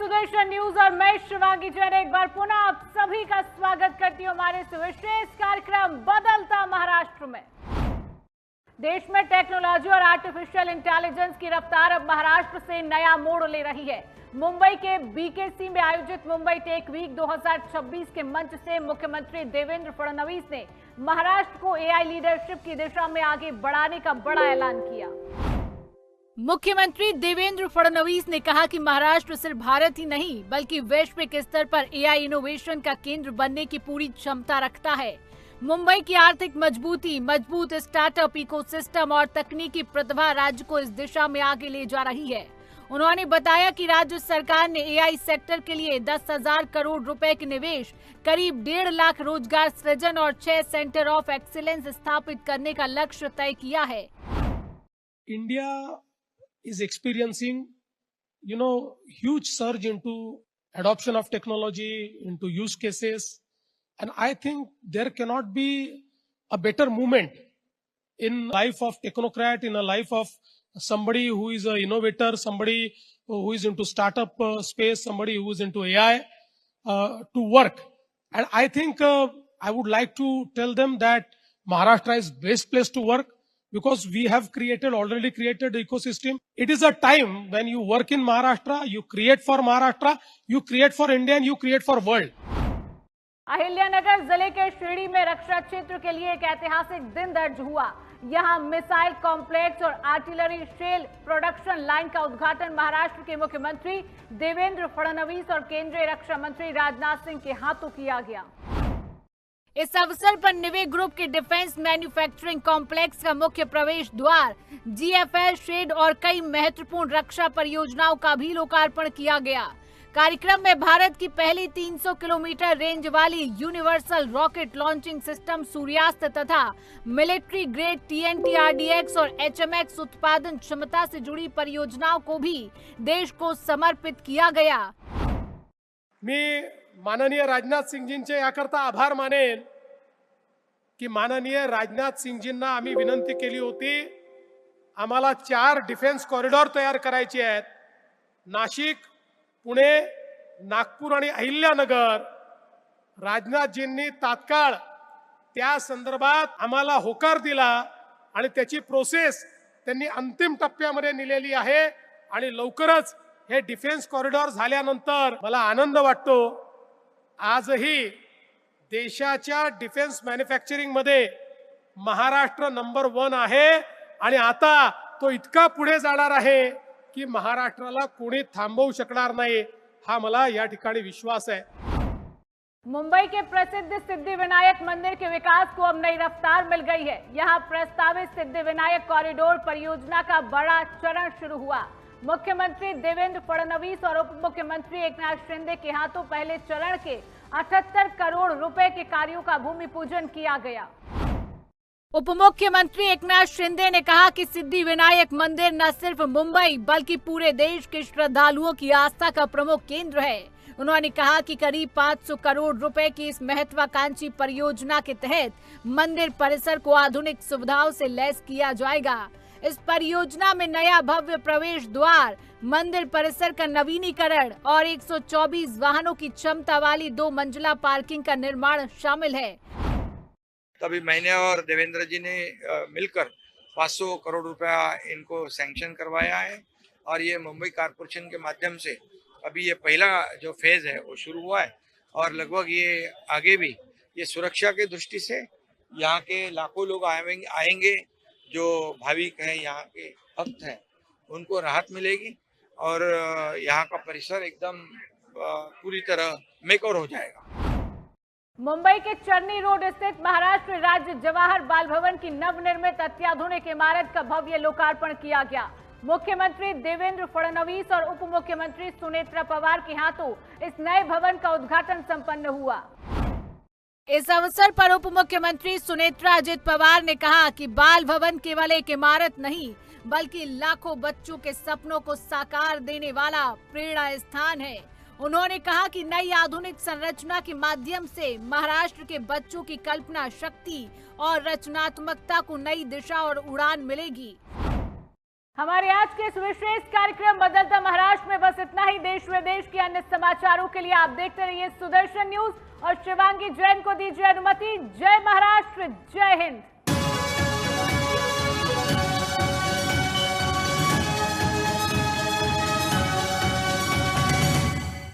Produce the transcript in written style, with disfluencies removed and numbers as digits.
Sudarshan news और मैं शिवांगी जैन एक बार पुनः आप सभी का स्वागत करती हूँ हमारे इस विशेष कार्यक्रम बदलता महाराष्ट्र में। देश में टेक्नोलॉजी और आर्टिफिशियल इंटेलिजेंस की रफ्तार अब महाराष्ट्र से नया मोड़ ले रही है। मुंबई के बीकेसी में आयोजित मुंबई टेक वीक 2026 के मंच से मुख्यमंत्री देवेंद्र फडणवीस ने महाराष्ट्र को एआई लीडरशिप की दिशा में आगे बढ़ाने का बड़ा ऐलान किया। मुख्यमंत्री देवेंद्र फडणवीस ने कहा कि महाराष्ट्र सिर्फ भारत ही नहीं बल्कि वैश्विक स्तर पर एआई इनोवेशन का केंद्र बनने की पूरी क्षमता रखता है। मुंबई की आर्थिक मजबूती, मजबूत स्टार्टअप इकोसिस्टम और तकनीकी प्रतिभा राज्य को इस दिशा में आगे ले जा रही है। उन्होंने बताया कि राज्य सरकार ने एआई सेक्टर के लिए 10,000 करोड़ रुपए के निवेश, करीब 1.5 लाख रोजगार सृजन और 6 सेंटर ऑफ एक्सीलेंस स्थापित करने का लक्ष्य तय किया है। India is experiencing, huge surge into adoption of technology, into use cases. And I think there cannot be a better moment in life of technocrat, in a life of somebody who is an innovator, somebody who is into startup space, somebody who is into AI to work. And I think I would like to tell them that Maharashtra is best place to work, because we have already created ecosystem. It is a time when you work in Maharashtra, you create for Maharashtra, you create for India, and you create for world. Ahilyanagar जिले के शिरडी में रक्षा क्षेत्र के लिए एक ऐतिहासिक दिन दर्ज हुआ। यहां मिसाइल कॉम्प्लेक्स और आर्टिलरी शेल प्रोडक्शन लाइन का उद्घाटन महाराष्ट्र के मुख्यमंत्री देवेंद्र फडणवीस और केंद्रीय रक्षा मंत्री राजनाथ सिंह के हाथों किया गया। इस अवसर पर निवे ग्रुप के डिफेंस मैन्युफैक्चरिंग कॉम्प्लेक्स का मुख्य प्रवेश द्वार, जीएफएल शेड और कई महत्वपूर्ण रक्षा परियोजनाओं का भी लोकार्पण किया गया। कार्यक्रम में भारत की पहली 300 किलोमीटर रेंज वाली यूनिवर्सल रॉकेट लॉन्चिंग सिस्टम सूर्यास्त तथा मिलिट्री ग्रेड TNT-RDX और HMX उत्पादन क्षमता से जुड़ी परियोजनाओं को भी देश को समर्पित किया गया। मैं माननीय राजनाथ सिंहजींचे याकरता आभार मानेन की माननीय राजनाथ सिंहजींना आम्ही विनंती केली होती, आम्हाला 4 डिफेन्स कॉरिडॉर तयार करायचे आहेत। नाशिक, पुणे, नागपूर आणि अहिल्यानगर। राजनाथजींनी तात्काळ त्या संदर्भात आम्हाला होकार दिला आणि त्याची प्रोसेस त्यांनी अंतिम टप्प्यामध्ये नेलेली आहे आणि लवकरच हे डिफेन्स कॉरिडॉर झाल्यानंतर मला आनंद वाटतो। आजही देशाच्या डिफेन्स मॅन्युफॅक्चरिंग मध्ये महाराष्ट्र नंबर 1 आहे आणि आता तो इतका पुढे जाणार आहे की महाराष्ट्राला कोणी थांबवू शकणार नाही, हा मला या ठिकाणी विश्वास है। मुंबई के प्रसिद्ध सिद्धिविनायक मंदिर के विकास को अब नई रफ्तार मिल गई है। यहां प्रस्तावित सिद्धिविनायक कॉरिडोर परियोजना का बड़ा चरण शुरू हुआ। मुख्यमंत्री देवेंद्र फडणवीस और उप मुख्यमंत्री एकनाथ शिंदे के हाथों पहले चरण के 78 करोड़ रुपए के कार्यों का भूमि पूजन किया गया। उप मुख्यमंत्री एकनाथ शिंदे ने कहा कि सिद्धिविनायक मंदिर न सिर्फ मुंबई बल्कि पूरे देश के श्रद्धालुओं की आस्था का प्रमुख केंद्र है। उन्होंने कहा कि करीब 500 करोड़ रुपए की इस महत्वाकांक्षी परियोजना के तहत मंदिर परिसर को आधुनिक सुविधाओं से लैस किया जाएगा। इस परियोजना में नया भव्य प्रवेश द्वार, मंदिर परिसर का नवीनीकरण और 124 वाहनों की क्षमता वाली 2 मंजिला पार्किंग का निर्माण शामिल है। तभी मैंने और देवेंद्र जी ने मिलकर 500 करोड़ रुपया इनको सैंक्शन करवाया है और ये मुंबई कारपोरेशन के माध्यम से अभी ये पहला जो फेज है वो शुरू हुआ है और लगभग ये आगे भी ये सुरक्षा की दृष्टि से यहाँ के लाखों लोग आएंगे जो भाविक हैं, यहाँ के भक्त हैं, उनको राहत मिलेगी और यहाँ का परिसर एकदम पूरी तरह मेकओवर हो जाएगा। मुंबई के चर्नी रोड स्थित महाराष्ट्र राज्य जवाहर बाल भवन की नवनिर्मित अत्याधुनिक इमारत का भव्य लोकार्पण किया गया। मुख्यमंत्री देवेंद्र फडणवीस और उप मुख्यमंत्री सुनेत्रा पवार के हाथों इस नए भवन का उद्घाटन संपन्न हुआ। इस अवसर पर उप मुख्यमंत्री सुनेत्रा अजित पवार ने कहा कि बाल भवन केवल एक इमारत नहीं बल्कि लाखों बच्चों के सपनों को साकार देने वाला प्रेरणा स्थान है। उन्होंने कहा कि नई आधुनिक संरचना के माध्यम से महाराष्ट्र के बच्चों की कल्पना शक्ति और रचनात्मकता को नई दिशा और उड़ान मिलेगी। हमारे आज के इस विशेष कार्यक्रम बदलता महाराष्ट्र में बस इतना ही। देश विदेश के अन्य समाचारों के लिए आप देखते रहिए सुदर्शन न्यूज और शिवांगी जैन को दीजिए अनुमति। जय महाराष्ट्र, जय हिंद।